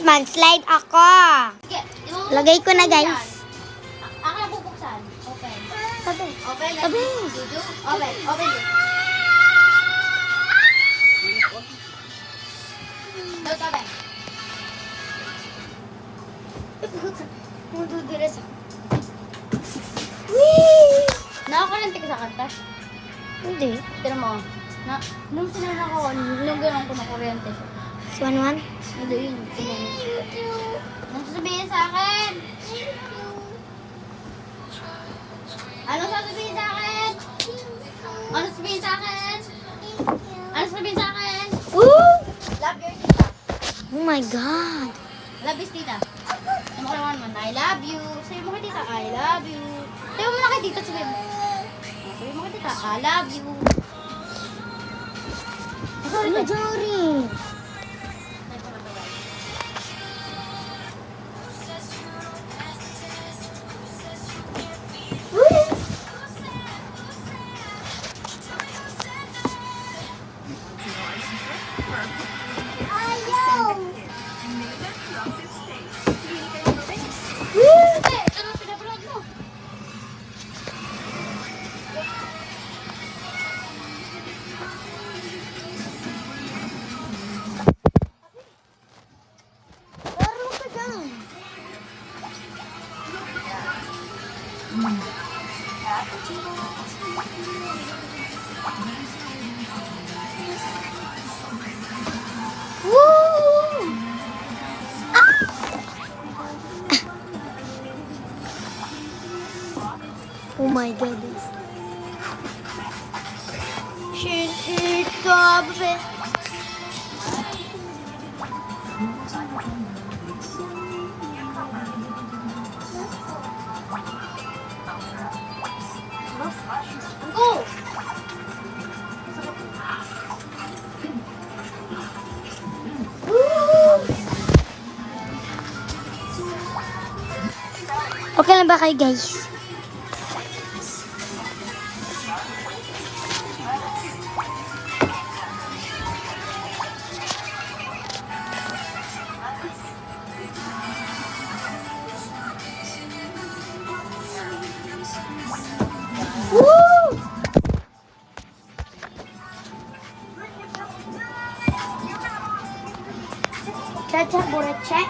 Mag-slide ako. Lagay ko na, guys. Ako na bubuksan. Open. Tabi. Open. Tabi. Juju. Open. Open. Daw tabi. Mududulas ako. Nakakarente ka sa kanta? Hindi. Tira mo. Nung sinala ko, nung gano'n ko na kuryente siya. Si Wanwan? Hindi yun. Anong sasabihin sa akin? Anong sasabihin sa akin? Anong sasabihin sa akin? Anong sasabihin sa akin? Woo! Love you, tita. Oh my God. Love is tita. Ano ko naman man, I love you. Sabi mo kay tita, I love you. Sabi mo na kay tita, sabi mo. Sabi mo kay tita, I love you. Sorry, sorry. Ano pinablog mo? Laro ka dyan. Woo! Oh my goodness. Shit, babe. Go! Okay lang ba kayo, guys? Woo! Cha-cha, bura, check.